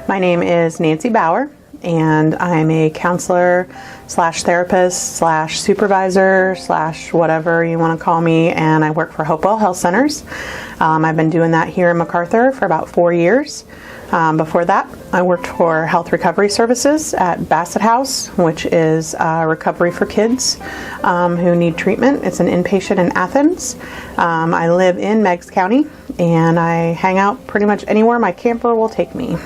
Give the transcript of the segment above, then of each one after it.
My name is Nancy Bauer, and I'm a counselor slash therapist slash supervisor slash whatever you want to call me, and I work for Hopewell Health Centers. I've been doing that here in MacArthur for about 4 years. Before that, I worked for Health Recovery Services at Bassett House, which is recovery for kids who need treatment. It's an inpatient in Athens. I live in Meigs County, and I hang out pretty much anywhere my camper will take me.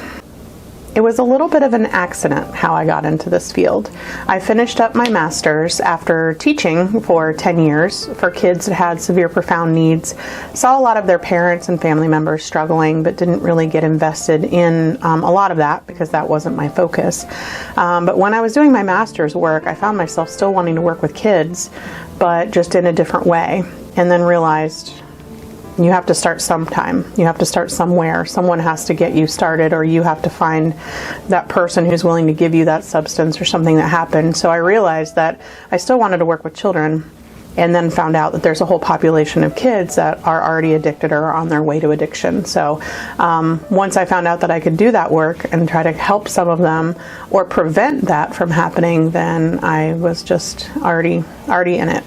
It was a little bit of an accident how I got into this field. I finished up my master's after teaching for 10 years for kids that had severe profound needs. Saw a lot of their parents and family members struggling, but didn't really get invested in a lot of that because that wasn't my focus. But when I was doing my master's work, I found myself still wanting to work with kids, but just in a different way, and then realized you have to start sometime. You have to start somewhere. Someone has to get you started, or you have to find that person who's willing to give you that substance or something that happened. So I realized that I still wanted to work with children, and then found out that there's a whole population of kids that are already addicted or are on their way to addiction. So once I found out that I could do that work and try to help some of them or prevent that from happening, then I was just already in it.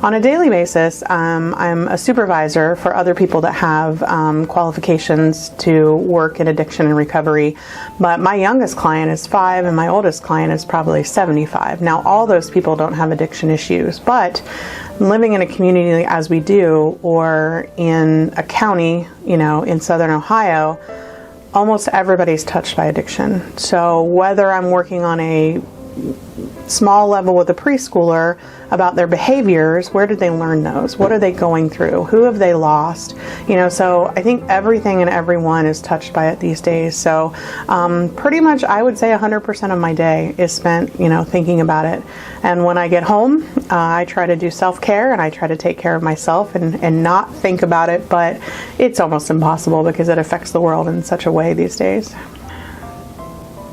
On a daily basis, I'm a supervisor for other people that have qualifications to work in addiction and recovery, but my youngest client is 5 and my oldest client is probably 75. Now, all those people don't have addiction issues, but living in a community as we do, or in a county, in Southern Ohio, almost everybody's touched by addiction. So whether I'm working on a small level with a preschooler about their behaviors, where did they learn those? What are they going through? Who have they lost? So I think everything and everyone is touched by it these days. So pretty much I would say 100% of my day is spent, thinking about it. And when I get home, I try to do self-care and I try to take care of myself and not think about it, but it's almost impossible because it affects the world in such a way these days.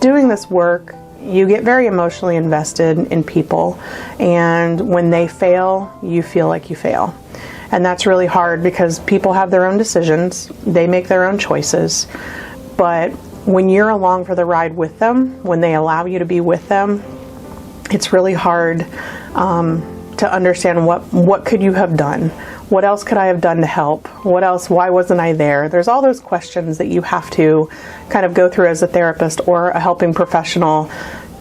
Doing this work, you get very emotionally invested in people, and when they fail, you feel like you fail. And that's really hard because people have their own decisions, they make their own choices, but when you're along for the ride with them, when they allow you to be with them, it's really hard to understand what could you have done? What else could I have done to help? What else? Why wasn't I there? There's all those questions that you have to kind of go through as a therapist or a helping professional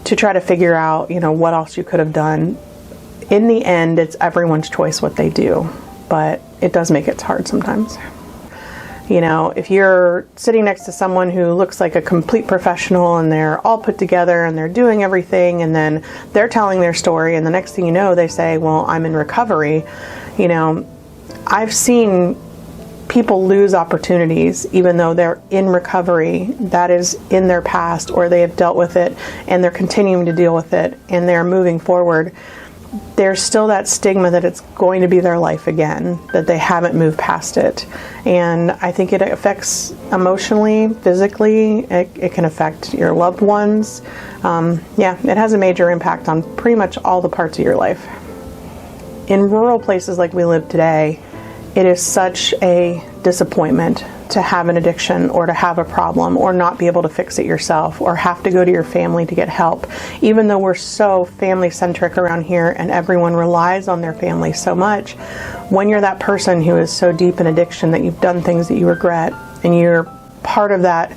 to try to figure out, what else you could have done. In the end, it's everyone's choice what they do, but it does make it hard sometimes. If you're sitting next to someone who looks like a complete professional and they're all put together and they're doing everything, and then they're telling their story, and the next thing you know, they say, well, I'm in recovery. I've seen people lose opportunities even though they're in recovery. That is in their past, or they have dealt with it and they're continuing to deal with it and they're moving forward. There's still that stigma that it's going to be their life again, that they haven't moved past it. And I think it affects emotionally, physically, it can affect your loved ones. It has a major impact on pretty much all the parts of your life. In rural places like we live today, it is such a disappointment to have an addiction or to have a problem or not be able to fix it yourself or have to go to your family to get help. Even though we're so family-centric around here and everyone relies on their family so much, when you're that person who is so deep in addiction that you've done things that you regret and you're part of that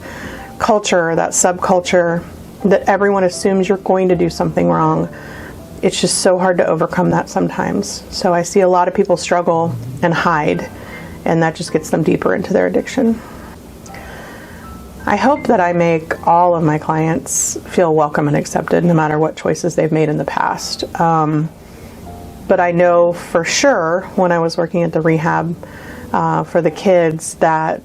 culture, that subculture, that everyone assumes you're going to do something wrong, it's just so hard to overcome that sometimes. So I see a lot of people struggle and hide, and that just gets them deeper into their addiction. I hope that I make all of my clients feel welcome and accepted no matter what choices they've made in the past. But I know for sure when I was working at the rehab for the kids that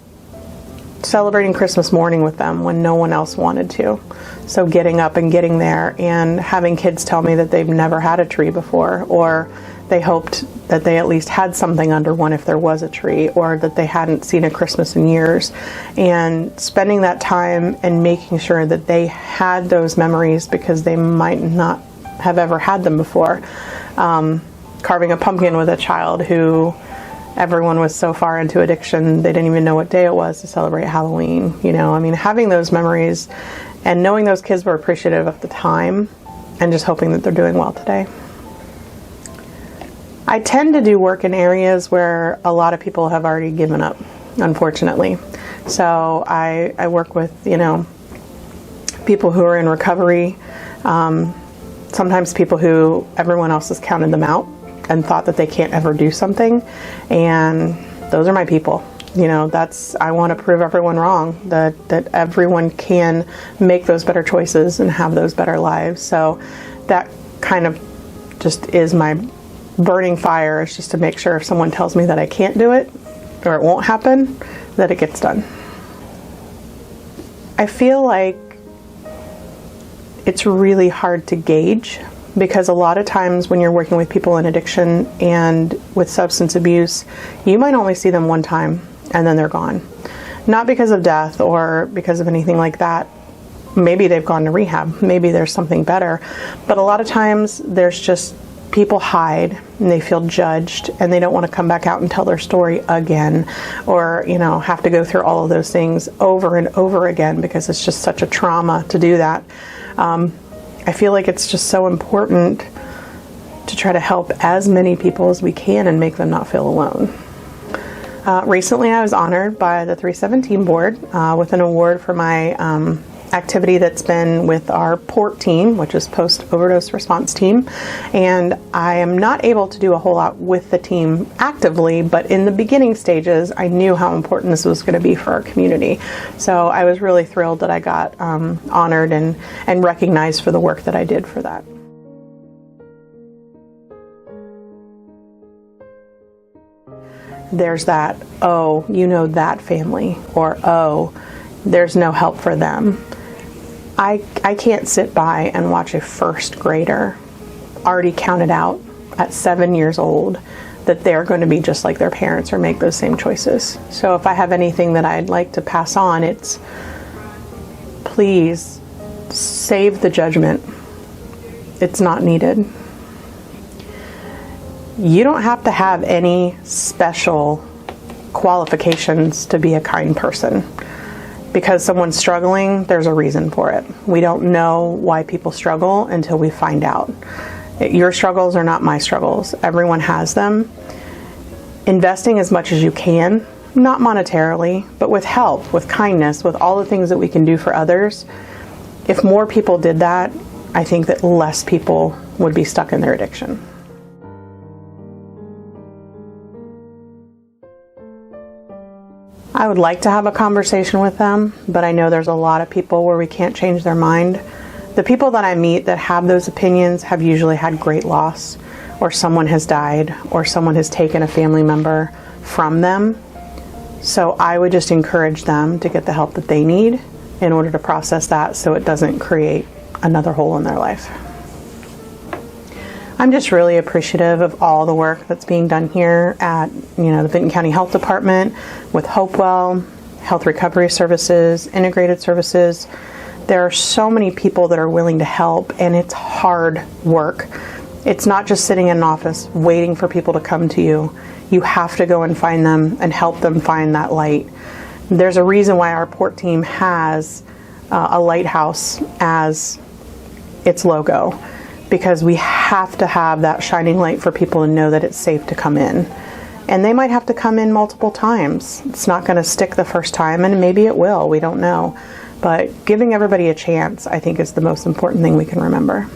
celebrating Christmas morning with them when no one else wanted to. So getting up and getting there and having kids tell me that they've never had a tree before, or they hoped that they at least had something under one if there was a tree, or that they hadn't seen a Christmas in years. And spending that time and making sure that they had those memories because they might not have ever had them before. Carving a pumpkin with a child who everyone was so far into addiction they didn't even know what day it was to celebrate Halloween. You know, I mean, having those memories and knowing those kids were appreciative of the time and just hoping that they're doing well today. I tend to do work in areas where a lot of people have already given up, unfortunately. So I work with, you know, people who are in recovery, sometimes people who everyone else has counted them out and thought that they can't ever do something, and those are my people. You know, I want to prove everyone wrong, that everyone can make those better choices and have those better lives. So that kind of just is my burning fire, is just to make sure if someone tells me that I can't do it or it won't happen, that it gets done. I feel like it's really hard to gauge, because a lot of times when you're working with people in addiction and with substance abuse, you might only see them one time and then they're gone. Not because of death or because of anything like that. Maybe they've gone to rehab. Maybe there's something better. But a lot of times there's just people hide and they feel judged and they don't want to come back out and tell their story again, or, you know, have to go through all of those things over and over again because it's just such a trauma to do that. I feel like it's just so important to try to help as many people as we can and make them not feel alone. Recently I was honored by the 317 board with an award for my activity that's been with our PORT team, which is post-overdose response team. And I am not able to do a whole lot with the team actively, but in the beginning stages, I knew how important this was going to be for our community. So I was really thrilled that I got honored and recognized for the work that I did for that. There's that, oh, you know that family, or oh, there's no help for them. I can't sit by and watch a first grader already counted out at 7 years old that they're going to be just like their parents or make those same choices. So if I have anything that I'd like to pass on, it's please save the judgment. It's not needed. You don't have to have any special qualifications to be a kind person. Because someone's struggling, there's a reason for it. We don't know why people struggle until we find out. Your struggles are not my struggles. Everyone has them. Investing as much as you can, not monetarily, but with help, with kindness, with all the things that we can do for others. If more people did that, I think that less people would be stuck in their addiction. I would like to have a conversation with them, but I know there's a lot of people where we can't change their mind. The people that I meet that have those opinions have usually had great loss, or someone has died, or someone has taken a family member from them. So I would just encourage them to get the help that they need in order to process that so it doesn't create another hole in their life. I'm just really appreciative of all the work that's being done here at, the Vinton County Health Department with Hopewell, Health Recovery Services, Integrated Services. There are so many people that are willing to help, and it's hard work. It's not just sitting in an office waiting for people to come to you. You have to go and find them and help them find that light. There's a reason why our PORT team has a lighthouse as its logo, because we have to have that shining light for people to know that it's safe to come in. And they might have to come in multiple times. It's not going to stick the first time, and maybe it will. We don't know. But giving everybody a chance, I think, is the most important thing we can remember.